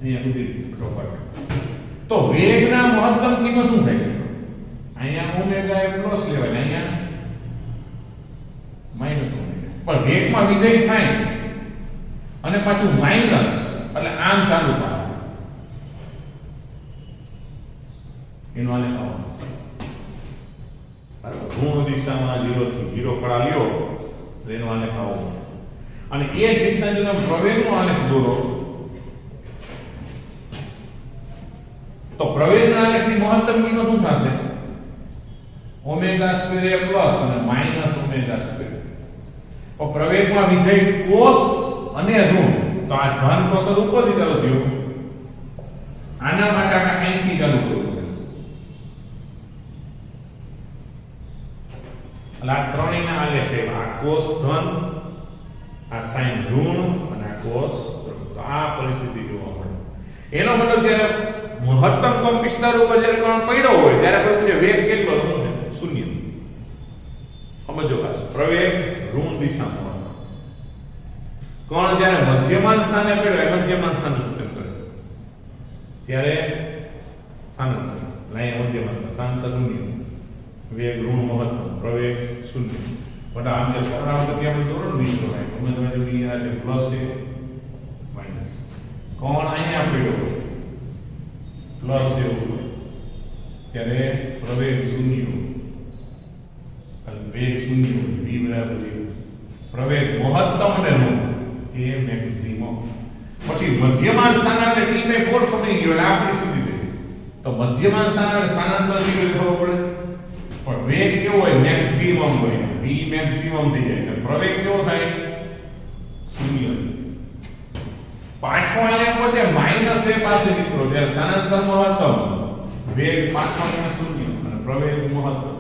અહીંયા સુધી પ્રોપર. તો વેગના મહત્તમ કિંમત શું થાય? અહીંયા ઓમેગા એ પ્લસ લેવાય, અહીંયા માઈનસ ઓમેગા. પણ વેગમાં વિધેય સાઈન અને પાછું માઈનસ એટલે આમ ચાલુ થાય. એનો આલેખ આવો ઋણ દિશામાં 0 થી 0 કળા લ્યો એનો આલેખ આવો. અને એ જ રીતના જો તમે પ્રવેગનો આલેખ દોરો તો પ્રવેગના આલેખની મહત્તમ કિંમત શું થશે? ઓમેગા સ્ક્વેર એ પ્લસ અને માઈનસ ઓમેગા સ્ક્વેર. તો પ્રવેગમાં વિધેય કોસ અને ઋણ, તો આ ધન કોસ ઉપરથી ચાલુ થયું. આના માટે આપણે અહીંથી ચાલુ કરવું પડે. એટલે આ ત્રણેયના આલેખ છે. આ કોસ ધન, આ સાઈન ઋણ અને આ કોસ. તો આ પરિસ્થિતિ જોવા મળે. એનો મતલબ જ્યારે મહત્તમ કોણ વિસ્તાર ઉપર જ્યારે કોણ પડ્યો હોય ત્યારે કોઈ જે વેગ કેટલો છે? શૂન્ય. સમજો ખાસ પ્રવેગ ઋણ દિશામાં. કોણ જ્યારે મધ્યમાન સ્થાને પડ્યો એ મધ્યમાન સ્થાનનું સૂચન કરે ત્યારે સ્થાનાંતર. લાઈન મધ્યમાન સ્થાનાંતર શૂન્ય, વેગ ઋણ મહત્તમ, પ્રવેગ શૂન્ય. પણ આમ જે સરળ તો આપણે ધોરણ બીજ તો હોય તમે તમે જો આ જે પ્લસ છે માઈનસ. કોણ અહીંયા પડ્યો પ્લસ એવું ત્યારે પ્રવેગ શૂન્ય, વેગ શૂન્ય, v બરાબર 0. પ્રવેગ મહત્તમ અને ઋણ એ મેક્સિમમ. પછી મધ્યમાન સ્થાન એટલે t/4 સમય ગયો એટલે આપણી સુધી થઈ. તો મધ્યમાન સ્થાન એટલે સ્થાનાંતર થી ખબર પડે. પણ વેગ કેવો હોય મેક્સિમમ હોય v મેક્સિમમ થઈ જાય એટલે પ્રવેગ કેવો થાય શૂન્ય. પાછો અહીંયા પોતે માઈનસ a પાસે મિત્રો જ્યારે સ્થાનાંતર મહત્તમ વેગ પાછો અહીંયા શૂન્ય અને પ્રવેગ મહત્તમ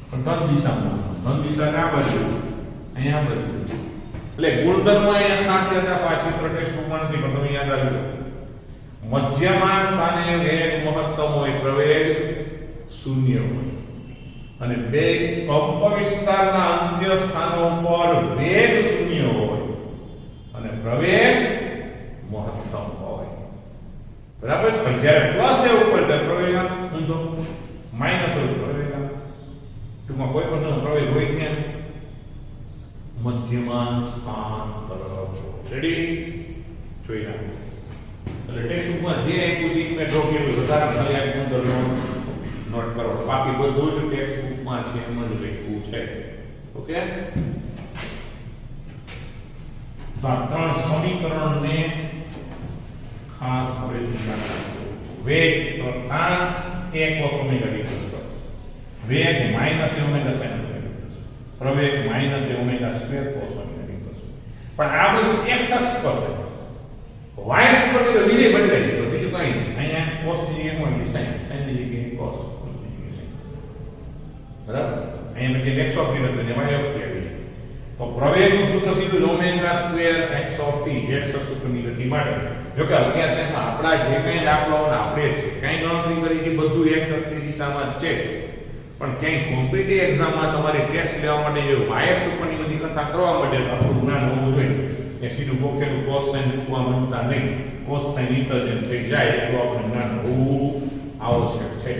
પણ ધન દિશામાં ધન દિશા આ બાજુ અહીંયા આ બાજુ એટલે ગુણધર્મ અહીંયા ખાસિયત આ ચિત્ર ટેક્સ્ટબુકમાં નથી પણ તમે યાદ રાખજો. મધ્યમાં સ્થાને વેગ મહત્તમ હોય પ્રવેગ શૂન્ય હોય અને બે કંપ વિસ્તારના અંત્ય સ્થાનો પર વેગ શૂન્ય હોય અને પ્રવેગ મહત્તમ હોય. બરાબર. પણ જ્યારે પ્લસ એ ઉપર ત્યારે પ્રવેગ ઊંધો, માઈનસ હોય પ્રવેગ ટૂંકમાં કોઈ પણ પ્રવેગ હોય ક્યાં મધ્યમાન સ્થાન તરફ. રેડી જોઈ નાખો. એટલે ટેક્સ્ટબુકમાં જે આપ્યું છે મેં ડ્રો કર્યું વધારે ખાલી આ ગુણધર્મો નોટ કરો. બાકી બધું જ ટેક્સ્ટબુકમાં છે એમ જ લખ્યું છે. ઓકે. તો આ ત્રણ સમીકરણને ખાસ હવે વેગ તો સ્થાન a cos ઓમેગા t પર વેગ માઈનસ a ઓમેગા sin પ્રવેગ minus a omega square cos omega t પર. પણ આ બધું x અક્ષ પર છે. y અક્ષ પર તો વિધેય બદલાઈ ગયું બીજું કઈ નહીં. અહીંયા cos ની જગ્યાએ શું આવી sin sin ની જગ્યાએ cos cos ની જગ્યાએ sin. બરાબર. અહીંયા પછી x ઓફ t નથી y ઓફ t આવી. તો પ્રવેગનું સૂત્ર સીધું જ omega square x of t x અક્ષ ઉપરની ગતિ માટે. જો કે અભ્યાસમાં આપણા જે કંઈ દાખલાઓને આપણે છે કંઈ ગણતરી કરી છે બધું x અક્ષની દિશામાં જ છે. પણ ક્યાંય કોમ્પિટિટિવ એક્ઝામમાં તમારે ટેસ્ટ લેવા માટે જો y અક્ષ ઉપરની બધી કથા કરવા માટે આપણું જ્ઞાન હોવું જોઈએ. કે સીધું ગોખેલું cos sin મૂકવા માંગતા નહીં. cos sin ઇન્ટરચેન્જ થઈ જાય એટલું આપણે જ્ઞાન હોવું આવશ્યક છે.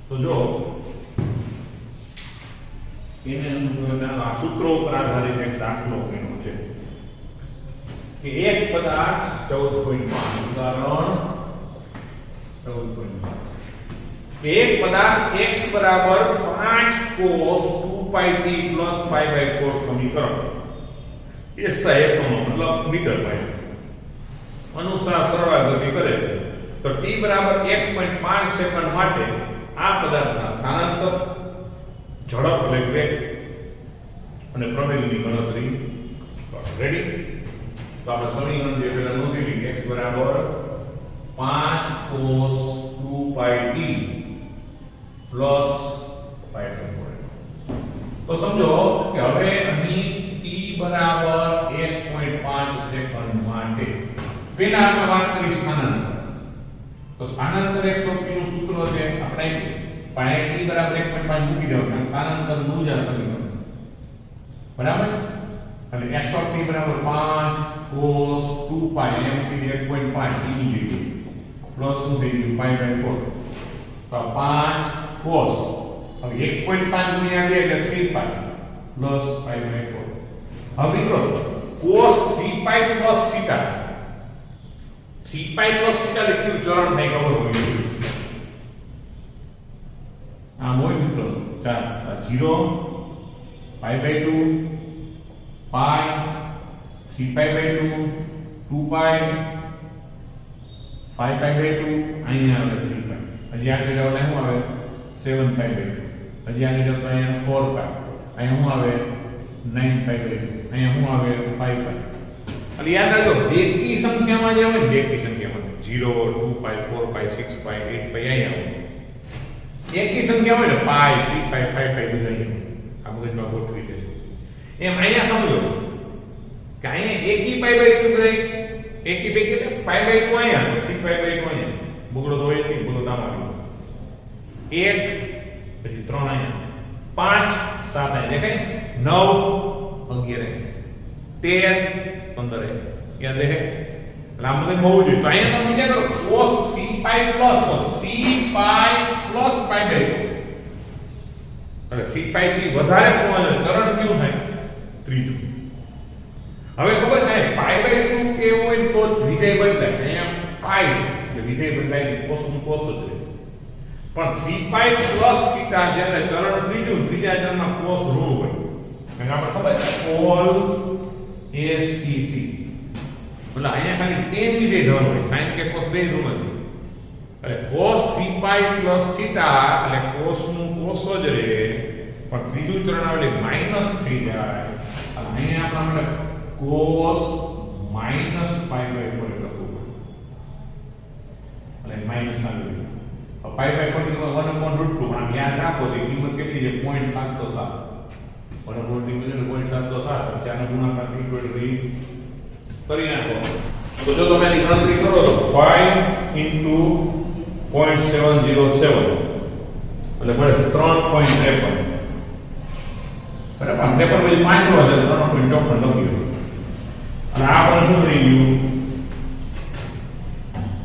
તો જો એને આ સૂત્રો ઉપર આધારિત એક દાખલો કર્યો છે કે એક પદાર્થ 14.5 ઉદાહરણ 14.5 એક પદાર્થ x બરાબર 5 cos 2pi t plus pi by 4 સમીકરણ SI એકમો મતલબ મીટર બાય અનુસાર સરળ ગતિ કરે તો t બરાબર 1.5 સેકન્ડ માટે આ પદાર્થના સ્થાનાંતર ઝડપ એટલે વેગ અને પ્રવેગની ગણતરી કરો. રેડી. તો આપણે સમીકરણ જે પહેલા નોંધી લઈએ x બરાબર 5 cos 2pi t plus pi by 4. તો સમજો કે હવે અહીં t બરાબર 1.5 સેકન્ડ માટે પહેલા આપણે વાત કરી સ્થાનાંતર. તો સ્થાનાંતર x ઓફ t નું સૂત્ર છે આપણે pi t બરાબર 1.5 મૂકી દેવાનું કારણ સ્થાનાંતર નું જ આ સમીકરણ છે. બરાબર. અને x ઓફ t બરાબર 5 cos 2pi એમ કે 1.5 t ની જગ્યાએ પ્લસ શું થઈ ગયું pi by 4. તો 5 cos હવે 1.5 ગુણ્યા 2 એટલે 3pi પ્લસ pi by 4. હવે મિત્રો cos 3pi plus theta 3pi plus theta લખ્યું ચરણ નહીં ખબર હોય આ હોય મિત્રો 0 pi by 2 pi 3pi by 2 2pi 5pi by 2 અહીંયા આવે 3pi હજી આગળ જાવ એટલે શું આવે 7pi by 2 હજી આગળ જાવ તો અહીંયા 4pi અહીંયા શું આવે 9pi by 2 અહીંયા શું આવે 5pi. અને યાદ રાખજો બેકી સંખ્યામાં જે હોય ને બેકી સંખ્યામાં 0 2pi 4pi 6pi 8pi અહીંયા આવે. એકી સંખ્યા હોય ને પાઈ 3pi 5pi બધા અહીંયા આ મગજમાં ગોઠવી દે. એમ અહીંયા સમજો કે અહીંયા એકી પાઈ બાય 2 બધા એકી બે એટલે પાઈ બાય 2 અહીંયા 3pi બાય 2 અહીંયા બગડો તો હોય નહીં બોલો તામાં 1 પછી 3 અહીંયા 5 7 અહીંયા દેખાય 9 11 13 15 યાદ રહે લાંબુ તો બહુ જોઈએ. તો અહીંયા તમે વિચાર કરો cos 3pi plus 3pi plus pi by 2 એટલે 3pi થી વધારે કોણ ચરણ કેવું થાય ત્રીજું. હવે ખબર છે π/2 કે હોય તો જ વિધેય બદલાય. અહીંયા પાઈ એટલે વિધેય બદલાય cos નું cos જ રહે. પણ 3π + θ છે એટલે ચરણ ત્રીજું ત્રીજા ચરણમાં cos ઋણ હોય. કારણ આપણે ખબર છે col SEC એટલે અહીંયા ખાલી tan વિધેય ધન હોય. sin કે cos બે ઋણ જ એટલે cos 3π + θ એટલે cos નું cos જ રહે. પણ ત્રીજું ચરણ આવે એટલે માઈનસ થઈ જાય. અને અહીંયા આપણા માટે cos -π/4 લખવું પડે. એટલે માઈનસ આવી ગયું. π/4 ની કિંમત 1/√2 આમ યાદ રાખો તો કિંમત કેટલી છે 0.707. 1/√2 ની કિંમત 0.707 પછી આનો ગુણાકાર કરી નાખો. તો જો તમે આની ગણતરી કરો તો 5 * 0.707 એટલે મળે 3.53. બરાબર. આપણે પણ પછી 5 નો એટલે 3.54 લખ્યું. અને આ પણ શું થઈ ગયું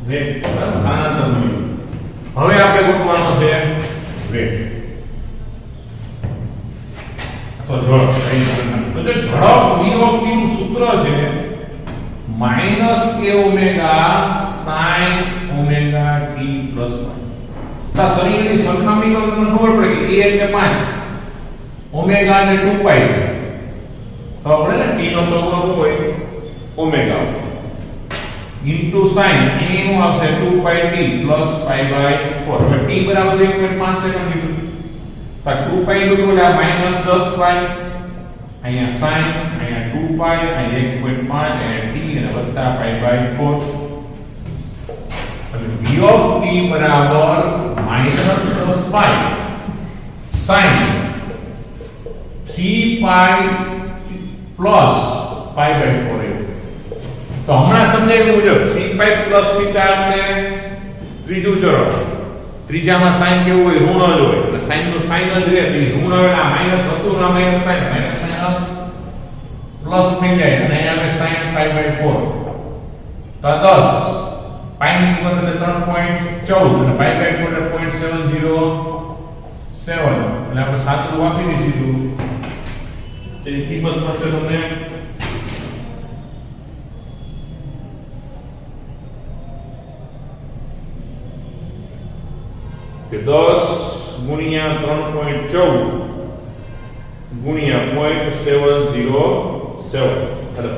વેગ સ્થાનાંતર મળ્યું. હવે આપણે ગોતવાનો છે વેગ તો ઝડપ. તો જો ઝડપ v ઓફ t નું સૂત્ર છે -a ωsin ωt + આ શરીરની સરખામણી કરો તમને ખબર પડે કે a એટલે 5 ઓમેગા ને 2π તો આપણે ને t નો સહગુણક હોય ઓમેગા ઇન્ટુ sin એનું આવશે 2πt + π/4. હવે t બરાબર 1.5 સેકન્ડ લીધું તો 2π નું એટલે -10π અહીંયા sin અહીંયા 2π અહીંયા 1.5 અહીંયા t અને વત્તા π/4 એટલે v ઓફ t બરાબર -10π sin 3π + π/4. તો હમણાં સમજાયું મુજબ 3π + θ એટલે ત્રીજું ચરણ. ત્રીજામાં sin કેવું હોય ઋણ જ હોય એટલે sin નું sin જ રહે. ઋણ આવે આ માઈનસ હતું ના માઈનસ થાય માઈનસ પ્લસ થઈ જાય અને અહીંયા આપણે sin π/4 તો 10 પાઈ ની કિંમત એટલે 3.14 અને π/4 એટલે 0.707 એટલે આપણે સાચું વાપરી દીધું. તેની કિંમત મળશે તમને કે 10 ગુણ્યા 3.14 ગુણ્યા 0.707 એટલે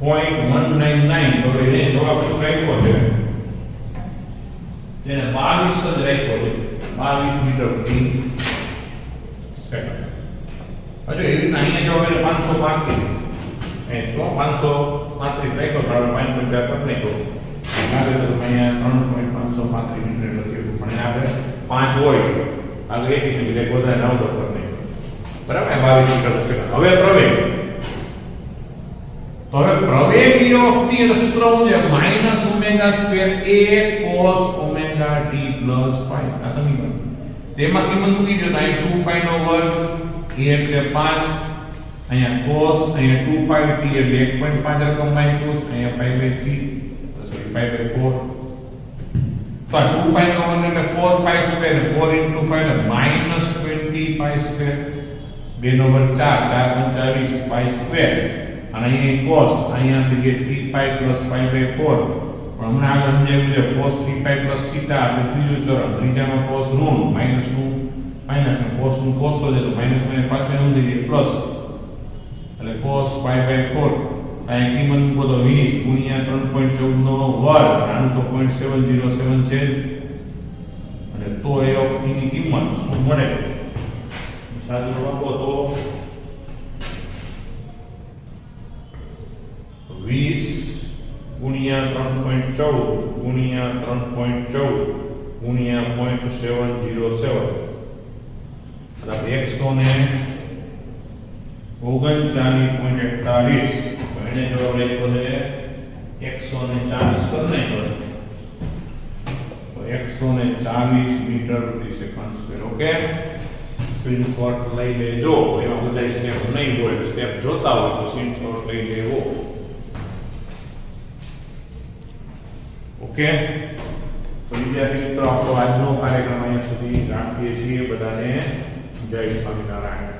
22.199. તો એને જવાબ શું રાખ્યો છે જેને 22 જ રાખ્યો છે 22 મીટર પ્રતિ સેકન્ડ. હજુ એવી રીતના અહીંયા જવાબ એટલે 535 એ તો 535 રાખ્યો બરાબર 5.4 કરી નાખ્યો. આગળ તો અહીંયા 3.535 મીટર લખ્યું પણ આપણે 5 હોય આગળ એકી સુધી એટલે બધા રાઉન્ડ ઓફ કરી નાખ્યો બરાબર 22 મીટર સેકન્ડ. હવે પ્રવેગ તો હવે પ્રવેગ v ઓફ t એનું સૂત્ર શું છે -ω² a cos ωt + π. આ સમીકરણ તેમાં કિંમત મૂકી દો તો અહીં 2π નો વર્ગ a એટલે 5 અહીંયા cos અહીંયા 2π t એટલે 1.5 રકમ માઈનસ અહીંયા π/3 π/4 તો 2π નો વર્ગ એટલે 4π² એટલે 4 * 5 એટલે -20π². 2 નો વર્ગ 4 4 × 20 π² અને અહીં cos અહીંયા થઈ ગઈ 3π + π/4 પણ હમણાં આગળ સમજાવ્યું છે cos 3π + θ એટલે ત્રીજું ચરણ. ત્રીજામાં cos ઋણ માઈનસ નું માઈનસ અને cos નું cos હોય તો માઈનસ માં પાછળ શું થઈ જાય પ્લસ એટલે cos π/4 અહીં કિંમત મૂકો તો 20 ગુણ્યા 3.14 નો વર્ગ આનું તો 0.707 છે અને તો a ઓફ t ની કિંમત શું મળે સાદું આપો તો 20 ગુણ્યા 3.14 ગુણ્યા 3.14 ગુણ્યા 0.707 એટલે 139.41 એને જવાબ લખ્યો છે 140 કરી નાખ્યો તો 140 મીટર પ્રતિ સેકન્ડ સ્ક્વેર. ઓકે સ્ક્રીનશોટ લઈ લેજો. એમાં બધા સ્ટેપ નહીં હોય સ્ટેપ જોતા હોય તો સ્ક્રીનશોટ લઈ લેવો. ઓકે તો વિદ્યાર્થી મિત્રો આપણો આજનો કાર્યક્રમ અહીંયા સુધી રાખીએ છીએ. બધાને જય સ્વામિનારાયણ.